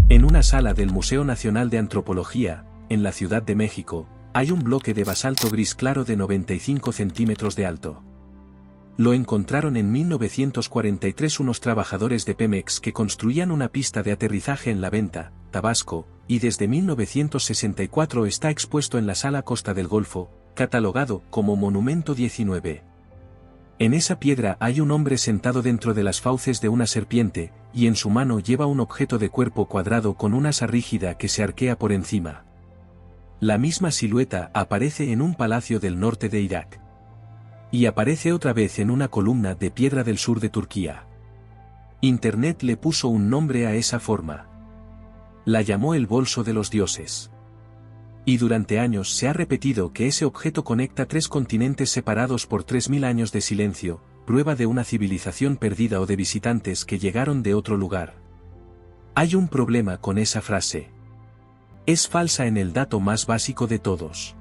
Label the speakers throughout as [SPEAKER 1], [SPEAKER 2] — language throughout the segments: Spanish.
[SPEAKER 1] En una sala del Museo Nacional de Antropología, en la Ciudad de México, hay un bloque de basalto gris claro de 95 centímetros de alto. Lo encontraron en 1943 unos trabajadores de Pemex que construían una pista de aterrizaje en La Venta, Tabasco, y desde 1964 está expuesto en la Sala Costa del Golfo, catalogado como Monumento 19. En esa piedra hay un hombre sentado dentro de las fauces de una serpiente, y en su mano lleva un objeto de cuerpo cuadrado con una asa rígida que se arquea por encima. La misma silueta aparece en un palacio del norte de Irak. Y aparece otra vez en una columna de piedra del sur de Turquía. Internet le puso un nombre a esa forma. La llamó el bolso de los dioses. Y durante años se ha repetido que ese objeto conecta 3 continentes separados por 3000 años de silencio, prueba de una civilización perdida o de visitantes que llegaron de otro lugar. Hay un problema con esa frase. Es falsa en el dato más básico de todos.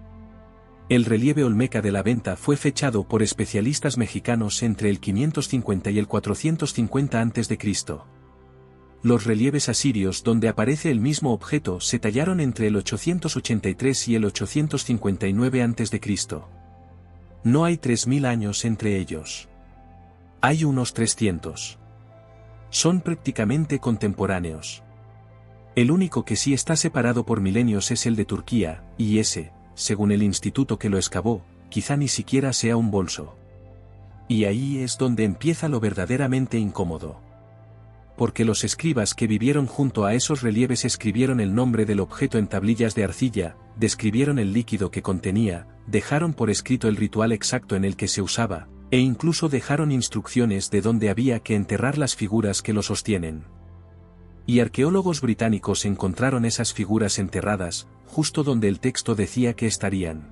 [SPEAKER 1] El relieve olmeca de La Venta fue fechado por especialistas mexicanos entre el 550 y el 450 a.C. Los relieves asirios donde aparece el mismo objeto se tallaron entre el 883 y el 859 a.C. No hay 3000 años entre ellos. Hay unos 300. Son prácticamente contemporáneos. El único que sí está separado por milenios es el de Turquía, y ese, según el instituto que lo excavó, quizá ni siquiera sea un bolso. Y ahí es donde empieza lo verdaderamente incómodo. Porque los escribas que vivieron junto a esos relieves escribieron el nombre del objeto en tablillas de arcilla, describieron el líquido que contenía, dejaron por escrito el ritual exacto en el que se usaba, e incluso dejaron instrucciones de dónde había que enterrar las figuras que lo sostienen. Y arqueólogos británicos encontraron esas figuras enterradas, justo donde el texto decía que estarían.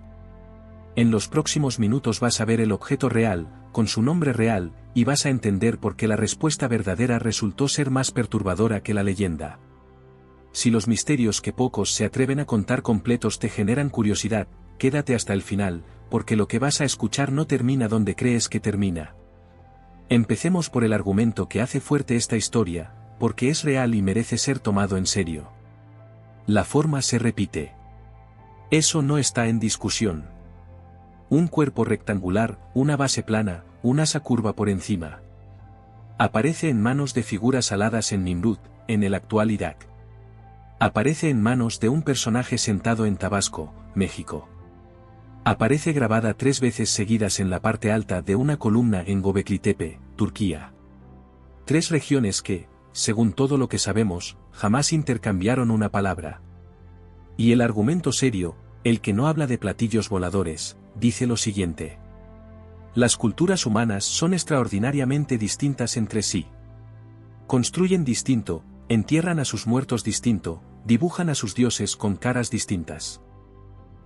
[SPEAKER 1] En los próximos minutos vas a ver el objeto real, con su nombre real, y vas a entender por qué la respuesta verdadera resultó ser más perturbadora que la leyenda. Si los misterios que pocos se atreven a contar completos te generan curiosidad, quédate hasta el final, porque lo que vas a escuchar no termina donde crees que termina. Empecemos por el argumento que hace fuerte esta historia, porque es real y merece ser tomado en serio. La forma se repite. Eso no está en discusión. Un cuerpo rectangular, una base plana, un asa curva por encima. Aparece en manos de figuras aladas en Nimrud, en el actual Irak. Aparece en manos de un personaje sentado en Tabasco, México. Aparece grabada 3 veces seguidas en la parte alta de una columna en Göbekli Tepe, Turquía. 3 regiones que, según todo lo que sabemos, jamás intercambiaron una palabra. Y el argumento serio, el que no habla de platillos voladores, dice lo siguiente. Las culturas humanas son extraordinariamente distintas entre sí. Construyen distinto, entierran a sus muertos distinto, dibujan a sus dioses con caras distintas.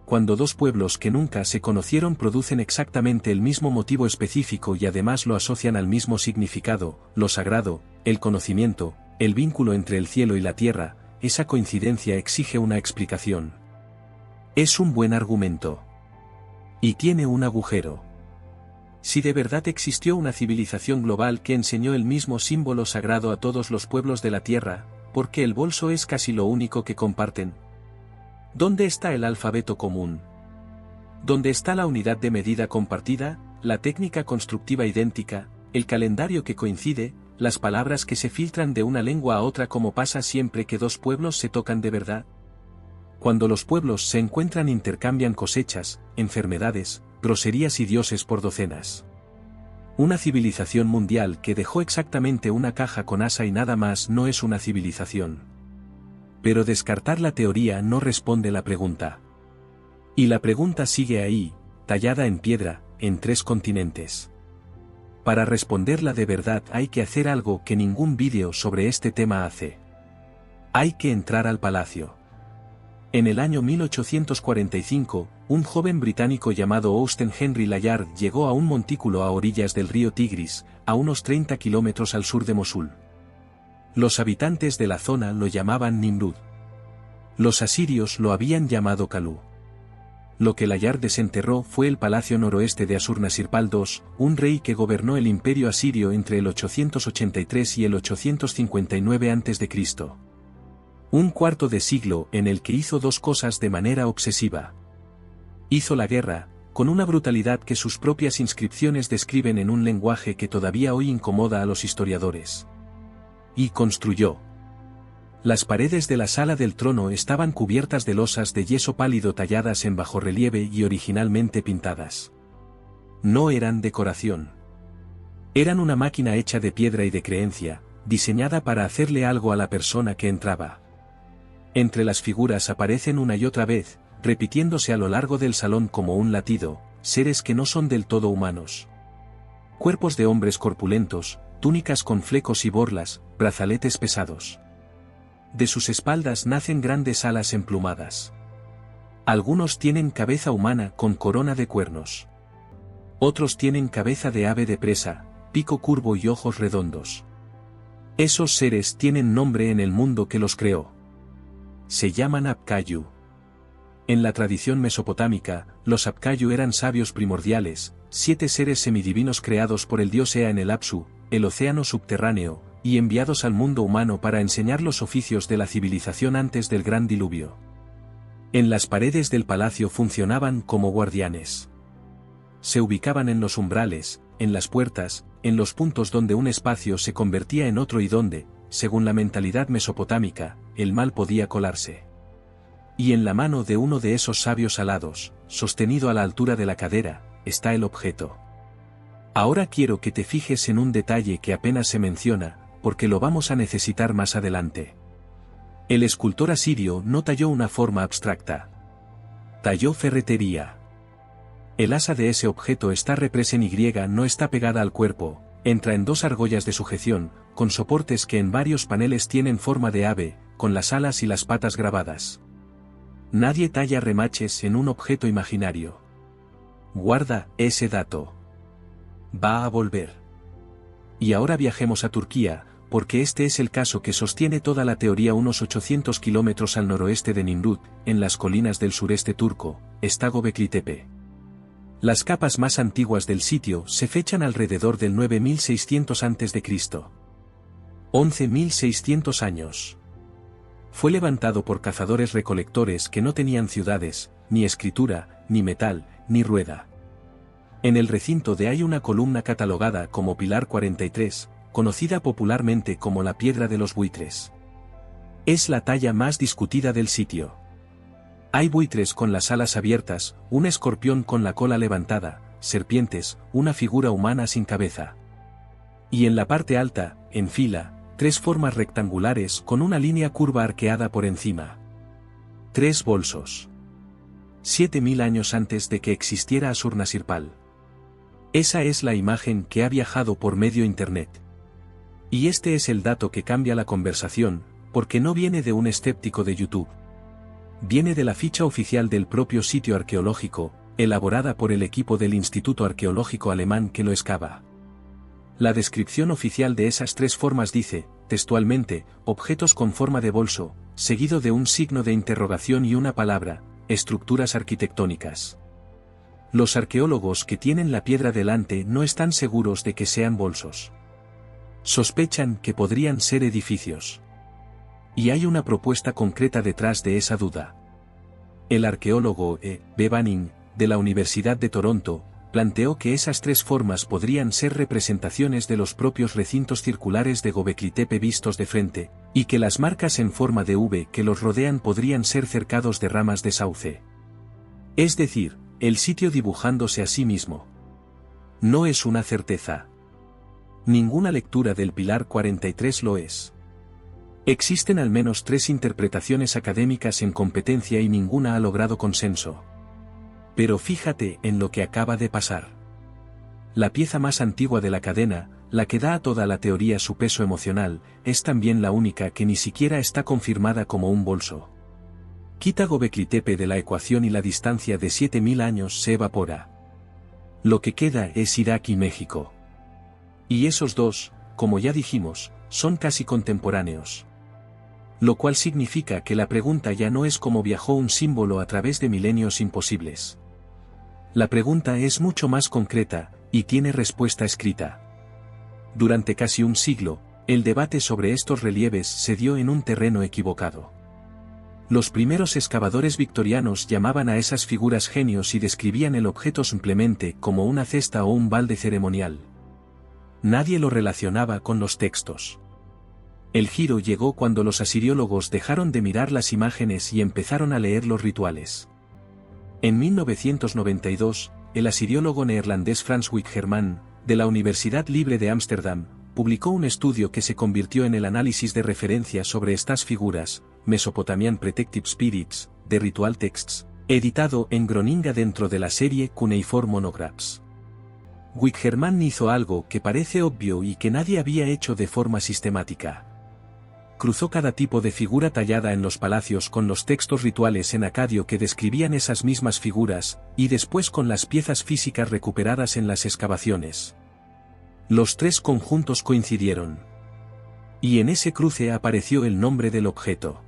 [SPEAKER 1] Cuando 2 pueblos que nunca se conocieron producen exactamente el mismo motivo específico y además lo asocian al mismo significado, lo sagrado, el conocimiento, el vínculo entre el cielo y la tierra, esa coincidencia exige una explicación. Es un buen argumento. Y tiene un agujero. Si de verdad existió una civilización global que enseñó el mismo símbolo sagrado a todos los pueblos de la tierra, ¿por qué el bolso es casi lo único que comparten? ¿Dónde está el alfabeto común? ¿Dónde está la unidad de medida compartida, la técnica constructiva idéntica, el calendario que coincide, las palabras que se filtran de una lengua a otra como pasa siempre que 2 pueblos se tocan de verdad? Cuando los pueblos se encuentran intercambian cosechas, enfermedades, groserías y dioses por docenas. Una civilización mundial que dejó exactamente una caja con asa y nada más no es una civilización. Pero descartar la teoría no responde la pregunta. Y la pregunta sigue ahí, tallada en piedra, en 3 continentes. Para responderla de verdad hay que hacer algo que ningún vídeo sobre este tema hace. Hay que entrar al palacio. En el año 1845, un joven británico llamado Austen Henry Layard llegó a un montículo a orillas del río Tigris, a unos 30 kilómetros al sur de Mosul. Los habitantes de la zona lo llamaban Nimrud. Los asirios lo habían llamado Kalú. Lo que Layard desenterró fue el palacio noroeste de Ashurnasirpal II, un rey que gobernó el imperio asirio entre el 883 y el 859 a.C. Un cuarto de siglo en el que hizo dos cosas de manera obsesiva. Hizo la guerra, con una brutalidad que sus propias inscripciones describen en un lenguaje que todavía hoy incomoda a los historiadores. Y construyó. Las paredes de la sala del trono estaban cubiertas de losas de yeso pálido talladas en bajorrelieve y originalmente pintadas. No eran decoración. Eran una máquina hecha de piedra y de creencia, diseñada para hacerle algo a la persona que entraba. Entre las figuras aparecen una y otra vez, repitiéndose a lo largo del salón como un latido, seres que no son del todo humanos. Cuerpos de hombres corpulentos, túnicas con flecos y borlas, brazaletes pesados. De sus espaldas nacen grandes alas emplumadas. Algunos tienen cabeza humana con corona de cuernos. Otros tienen cabeza de ave de presa, pico curvo y ojos redondos. Esos seres tienen nombre en el mundo que los creó. Se llaman Apcayu. En la tradición mesopotámica, los Apcayu eran sabios primordiales, 7 seres semidivinos creados por el dios Ea en el Apsu, el océano subterráneo, y enviados al mundo humano para enseñar los oficios de la civilización antes del gran diluvio. En las paredes del palacio funcionaban como guardianes. Se ubicaban en los umbrales, en las puertas, en los puntos donde un espacio se convertía en otro y donde, según la mentalidad mesopotámica, el mal podía colarse. Y en la mano de uno de esos sabios alados, sostenido a la altura de la cadera, está el objeto. Ahora quiero que te fijes en un detalle que apenas se menciona, porque lo vamos a necesitar más adelante. El escultor asirio no talló una forma abstracta. Talló ferretería. El asa de ese objeto está represa en Y, no está pegada al cuerpo, entra en 2 argollas de sujeción, con soportes que en varios paneles tienen forma de ave, con las alas y las patas grabadas. Nadie talla remaches en un objeto imaginario. Guarda ese dato. Va a volver. Y ahora viajemos a Turquía, porque este es el caso que sostiene toda la teoría. Unos 800 kilómetros al noroeste de Nimrut, en las colinas del sureste turco, está Göbekli Tepe. Las capas más antiguas del sitio se fechan alrededor del 9600 a.C. 11.600 años. Fue levantado por cazadores-recolectores que no tenían ciudades, ni escritura, ni metal, ni rueda. En el recinto de hay una columna catalogada como Pilar 43, conocida popularmente como la Piedra de los Buitres. Es la talla más discutida del sitio. Hay buitres con las alas abiertas, un escorpión con la cola levantada, serpientes, una figura humana sin cabeza. Y en la parte alta, en fila, 3 formas rectangulares con una línea curva arqueada por encima. 3 bolsos. 7000 años antes de que existiera Ashurnasirpal. Esa es la imagen que ha viajado por medio internet. Y este es el dato que cambia la conversación, porque no viene de un escéptico de YouTube. Viene de la ficha oficial del propio sitio arqueológico, elaborada por el equipo del Instituto Arqueológico Alemán que lo excava. La descripción oficial de esas 3 formas dice, textualmente, objetos con forma de bolso, seguido de un signo de interrogación y una palabra, estructuras arquitectónicas. Los arqueólogos que tienen la piedra delante no están seguros de que sean bolsos. Sospechan que podrían ser edificios. Y hay una propuesta concreta detrás de esa duda. El arqueólogo B. Banning, de la Universidad de Toronto, planteó que esas 3 formas podrían ser representaciones de los propios recintos circulares de Göbekli Tepe vistos de frente, y que las marcas en forma de V que los rodean podrían ser cercados de ramas de sauce. Es decir, el sitio dibujándose a sí mismo. No es una certeza. Ninguna lectura del Pilar 43 lo es. Existen al menos 3 interpretaciones académicas en competencia y ninguna ha logrado consenso. Pero fíjate en lo que acaba de pasar. La pieza más antigua de la cadena, la que da a toda la teoría su peso emocional, es también la única que ni siquiera está confirmada como un bolso. Quita Göbekli Tepe de la ecuación y la distancia de 7000 años se evapora. Lo que queda es Irak y México. Y esos 2, como ya dijimos, son casi contemporáneos. Lo cual significa que la pregunta ya no es cómo viajó un símbolo a través de milenios imposibles. La pregunta es mucho más concreta, y tiene respuesta escrita. Durante casi un siglo, el debate sobre estos relieves se dio en un terreno equivocado. Los primeros excavadores victorianos llamaban a esas figuras genios y describían el objeto simplemente como una cesta o un balde ceremonial. Nadie lo relacionaba con los textos. El giro llegó cuando los asiriólogos dejaron de mirar las imágenes y empezaron a leer los rituales. En 1992, el asiriólogo neerlandés Frans Wickerman, de la Universidad Libre de Ámsterdam, publicó un estudio que se convirtió en el análisis de referencia sobre estas figuras, Mesopotamian Protective Spirits, de Ritual Texts, editado en Groninga dentro de la serie Cuneiform Monographs. Wickerman hizo algo que parece obvio y que nadie había hecho de forma sistemática. Cruzó cada tipo de figura tallada en los palacios con los textos rituales en acadio que describían esas mismas figuras, y después con las piezas físicas recuperadas en las excavaciones. Los tres conjuntos coincidieron. Y en ese cruce apareció el nombre del objeto.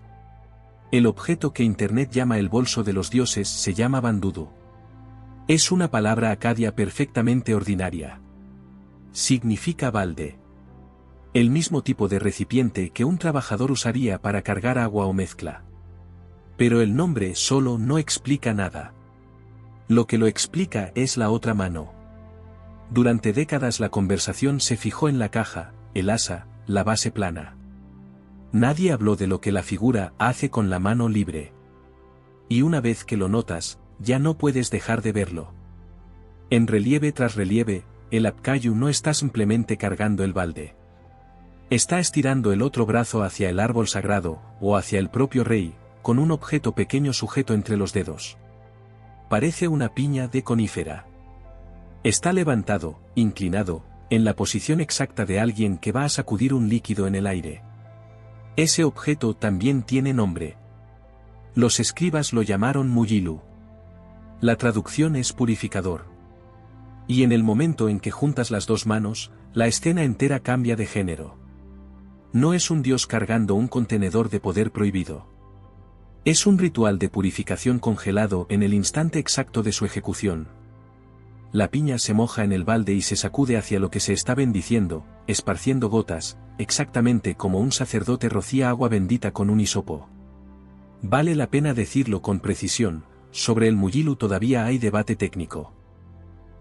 [SPEAKER 1] El objeto que Internet llama el bolso de los dioses se llama bandudu. Es una palabra acadia perfectamente ordinaria. Significa balde. El mismo tipo de recipiente que un trabajador usaría para cargar agua o mezcla. Pero el nombre solo no explica nada. Lo que lo explica es la otra mano. Durante décadas la conversación se fijó en la caja, el asa, la base plana. Nadie habló de lo que la figura hace con la mano libre. Y una vez que lo notas, ya no puedes dejar de verlo. En relieve tras relieve, el Apkayu no está simplemente cargando el balde. Está estirando el otro brazo hacia el árbol sagrado, o hacia el propio rey, con un objeto pequeño sujeto entre los dedos. Parece una piña de conífera. Está levantado, inclinado, en la posición exacta de alguien que va a sacudir un líquido en el aire. Ese objeto también tiene nombre. Los escribas lo llamaron Muyilu. La traducción es purificador. Y en el momento en que juntas las dos manos, la escena entera cambia de género. No es un dios cargando un contenedor de poder prohibido. Es un ritual de purificación congelado en el instante exacto de su ejecución. La piña se moja en el balde y se sacude hacia lo que se está bendiciendo, esparciendo gotas, exactamente como un sacerdote rocía agua bendita con un hisopo. Vale la pena decirlo con precisión, sobre el Muyilu todavía hay debate técnico.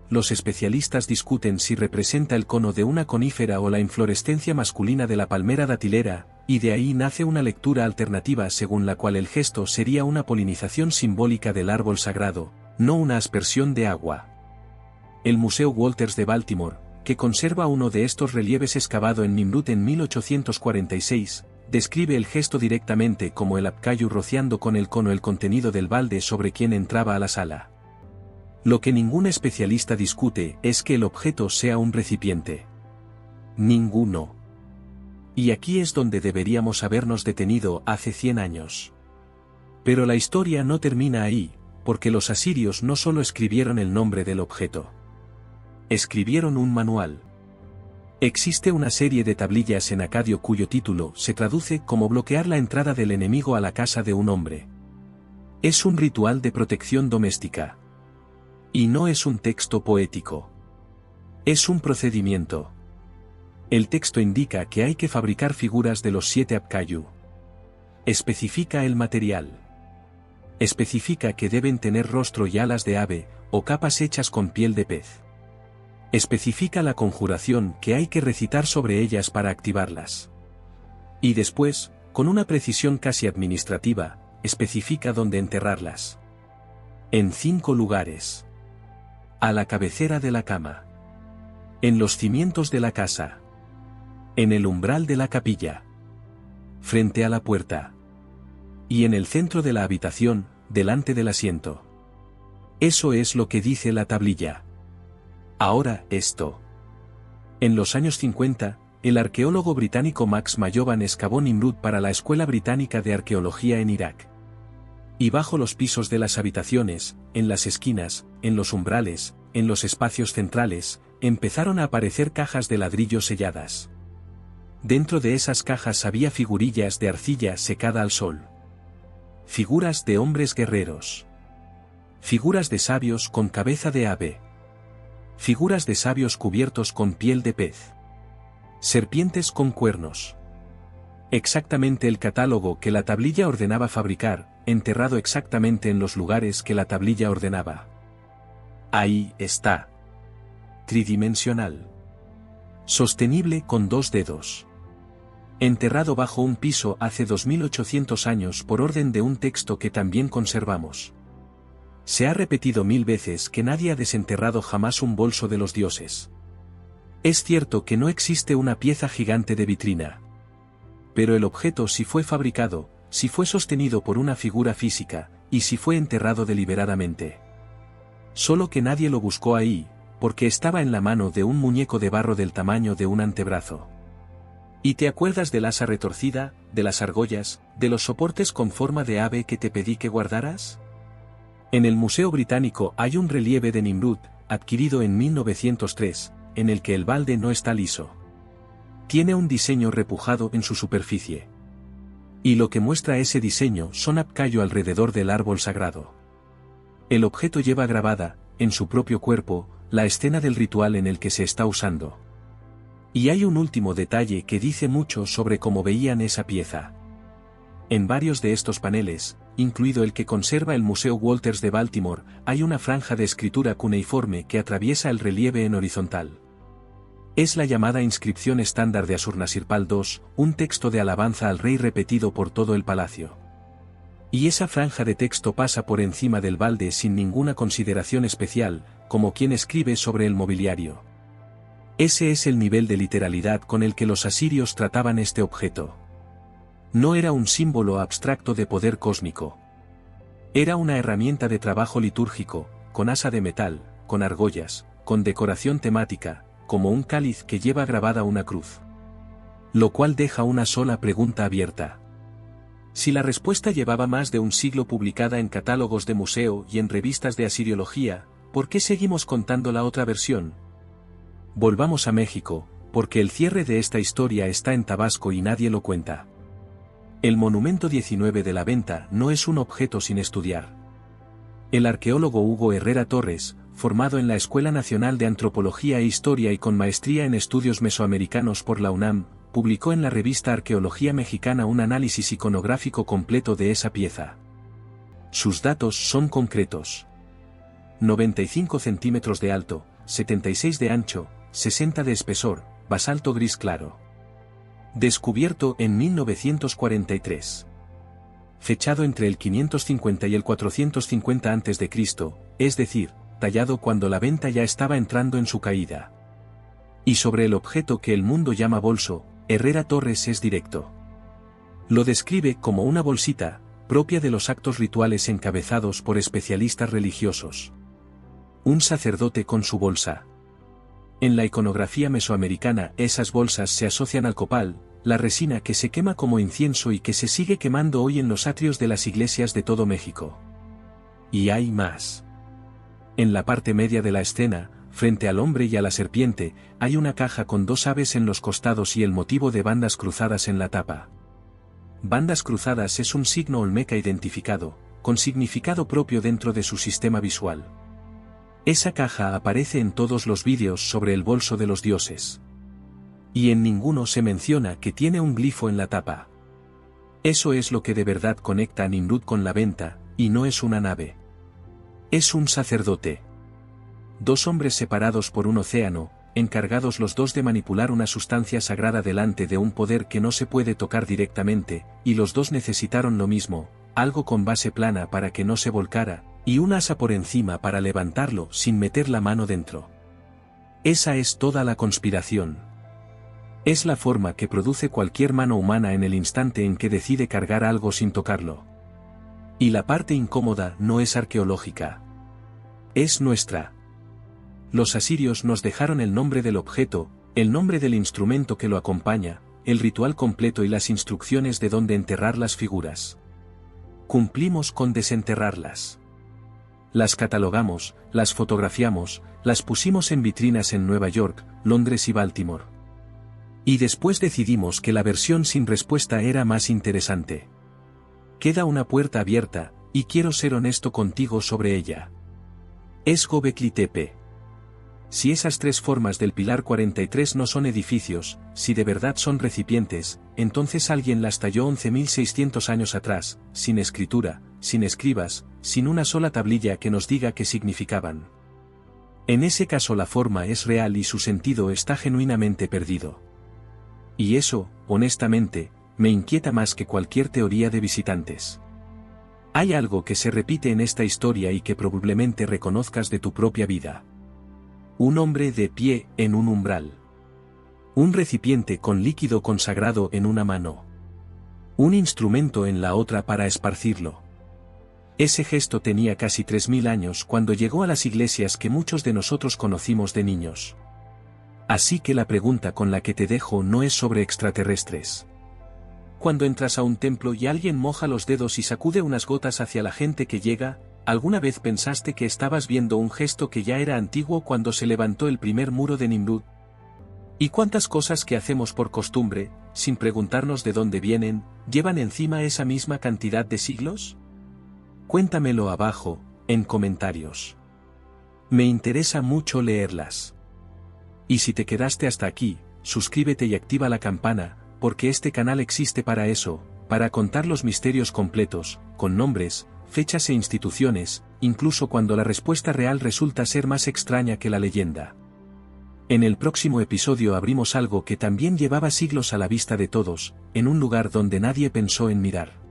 [SPEAKER 1] Los especialistas discuten si representa el cono de una conífera o la inflorescencia masculina de la palmera datilera, y de ahí nace una lectura alternativa según la cual el gesto sería una polinización simbólica del árbol sagrado, no una aspersión de agua. El Museo Walters de Baltimore, que conserva uno de estos relieves excavado en Nimrut en 1846, describe el gesto directamente como el Apkayu rociando con el cono el contenido del balde sobre quien entraba a la sala. Lo que ningún especialista discute es que el objeto sea un recipiente. Ninguno. Y aquí es donde deberíamos habernos detenido hace 100 años. Pero la historia no termina ahí, porque los asirios no solo escribieron el nombre del objeto. Escribieron un manual. Existe una serie de tablillas en acadio cuyo título se traduce como bloquear la entrada del enemigo a la casa de un hombre. Es un ritual de protección doméstica. Y no es un texto poético. Es un procedimiento. El texto indica que hay que fabricar figuras de los 7 Apkayu. Especifica el material. Especifica que deben tener rostro y alas de ave, o capas hechas con piel de pez. Especifica la conjuración que hay que recitar sobre ellas para activarlas. Y después, con una precisión casi administrativa, especifica dónde enterrarlas. En 5 lugares. A la cabecera de la cama. En los cimientos de la casa. En el umbral de la capilla. Frente a la puerta. Y en el centro de la habitación, delante del asiento. Eso es lo que dice la tablilla. Ahora, esto. En los años 50, el arqueólogo británico Max Mallowan excavó Nimrut para la Escuela Británica de Arqueología en Irak. Y bajo los pisos de las habitaciones, en las esquinas, en los umbrales, en los espacios centrales, empezaron a aparecer cajas de ladrillo selladas. Dentro de esas cajas había figurillas de arcilla secada al sol. Figuras de hombres guerreros. Figuras de sabios con cabeza de ave. Figuras de sabios cubiertos con piel de pez. Serpientes con cuernos. Exactamente el catálogo que la tablilla ordenaba fabricar, enterrado exactamente en los lugares que la tablilla ordenaba. Ahí está. Tridimensional. Sostenible con 2 dedos. Enterrado bajo un piso hace 2800 años por orden de un texto que también conservamos. Se ha repetido 1000 veces que nadie ha desenterrado jamás un bolso de los dioses. Es cierto que no existe una pieza gigante de vitrina. Pero el objeto sí fue fabricado, sí fue sostenido por una figura física, y sí fue enterrado deliberadamente. Solo que nadie lo buscó ahí, porque estaba en la mano de un muñeco de barro del tamaño de un antebrazo. ¿Y te acuerdas del asa retorcida, de las argollas, de los soportes con forma de ave que te pedí que guardaras? En el Museo Británico hay un relieve de Nimrud, adquirido en 1903, en el que el balde no está liso. Tiene un diseño repujado en su superficie. Y lo que muestra ese diseño son abcayo alrededor del árbol sagrado. El objeto lleva grabada, en su propio cuerpo, la escena del ritual en el que se está usando. Y hay un último detalle que dice mucho sobre cómo veían esa pieza. En varios de estos paneles, incluido el que conserva el Museo Walters de Baltimore, hay una franja de escritura cuneiforme que atraviesa el relieve en horizontal. Es la llamada inscripción estándar de Ashurnasirpal II, un texto de alabanza al rey repetido por todo el palacio. Y esa franja de texto pasa por encima del balde sin ninguna consideración especial, como quien escribe sobre el mobiliario. Ese es el nivel de literalidad con el que los asirios trataban este objeto. No era un símbolo abstracto de poder cósmico. Era una herramienta de trabajo litúrgico, con asa de metal, con argollas, con decoración temática, como un cáliz que lleva grabada una cruz. Lo cual deja una sola pregunta abierta. Si la respuesta llevaba más de un siglo publicada en catálogos de museo y en revistas de asiriología, ¿por qué seguimos contando la otra versión? Volvamos a México, porque el cierre de esta historia está en Tabasco y nadie lo cuenta. El monumento 19 de la Venta no es un objeto sin estudiar. El arqueólogo Hugo Herrera Torres, formado en la Escuela Nacional de Antropología e Historia y con maestría en estudios mesoamericanos por la UNAM, publicó en la revista Arqueología Mexicana un análisis iconográfico completo de esa pieza. Sus datos son concretos. 95 centímetros de alto, 76 de ancho, 60 de espesor, basalto gris claro. Descubierto en 1943. Fechado entre el 550 y el 450 a.C., es decir, tallado cuando la Venta ya estaba entrando en su caída. Y sobre el objeto que el mundo llama bolso, Herrera Torres es directo. Lo describe como una bolsita, propia de los actos rituales encabezados por especialistas religiosos. Un sacerdote con su bolsa. En la iconografía mesoamericana esas bolsas se asocian al copal, la resina que se quema como incienso y que se sigue quemando hoy en los atrios de las iglesias de todo México. Y hay más. En la parte media de la escena, frente al hombre y a la serpiente, hay una caja con 2 aves en los costados y el motivo de bandas cruzadas en la tapa. Bandas cruzadas es un signo olmeca identificado, con significado propio dentro de su sistema visual. Esa caja aparece en todos los vídeos sobre el bolso de los dioses. Y en ninguno se menciona que tiene un glifo en la tapa. Eso es lo que de verdad conecta a Nimrud con la Venta, y no es una nave. Es un sacerdote. 2 hombres separados por un océano, encargados los dos de manipular una sustancia sagrada delante de un poder que no se puede tocar directamente, y los dos necesitaron lo mismo, algo con base plana para que no se volcara, y un asa por encima para levantarlo sin meter la mano dentro. Esa es toda la conspiración. Es la forma que produce cualquier mano humana en el instante en que decide cargar algo sin tocarlo. Y la parte incómoda no es arqueológica. Es nuestra. Los asirios nos dejaron el nombre del objeto, el nombre del instrumento que lo acompaña, el ritual completo y las instrucciones de dónde enterrar las figuras. Cumplimos con desenterrarlas. Las catalogamos, las fotografiamos, las pusimos en vitrinas en Nueva York, Londres y Baltimore. Y después decidimos que la versión sin respuesta era más interesante. Queda una puerta abierta, y quiero ser honesto contigo sobre ella. Es Gobekli Tepe. Si esas tres formas del pilar 43 no son edificios, si de verdad son recipientes, entonces alguien las talló 11.600 años atrás, sin escritura, sin escribas, sin una sola tablilla que nos diga qué significaban. En ese caso la forma es real y su sentido está genuinamente perdido. Y eso, honestamente, me inquieta más que cualquier teoría de visitantes. Hay algo que se repite en esta historia y que probablemente reconozcas de tu propia vida. Un hombre de pie en un umbral. Un recipiente con líquido consagrado en una mano. Un instrumento en la otra para esparcirlo. Ese gesto tenía casi 3000 años cuando llegó a las iglesias que muchos de nosotros conocimos de niños. Así que la pregunta con la que te dejo no es sobre extraterrestres. Cuando entras a un templo y alguien moja los dedos y sacude unas gotas hacia la gente que llega, ¿alguna vez pensaste que estabas viendo un gesto que ya era antiguo cuando se levantó el primer muro de Nimrud? ¿Y cuántas cosas que hacemos por costumbre, sin preguntarnos de dónde vienen, llevan encima esa misma cantidad de siglos? Cuéntamelo abajo, en comentarios. Me interesa mucho leerlas. Y si te quedaste hasta aquí, suscríbete y activa la campana, porque este canal existe para eso, para contar los misterios completos, con nombres, fechas e instituciones, incluso cuando la respuesta real resulta ser más extraña que la leyenda. En el próximo episodio abrimos algo que también llevaba siglos a la vista de todos, en un lugar donde nadie pensó en mirar.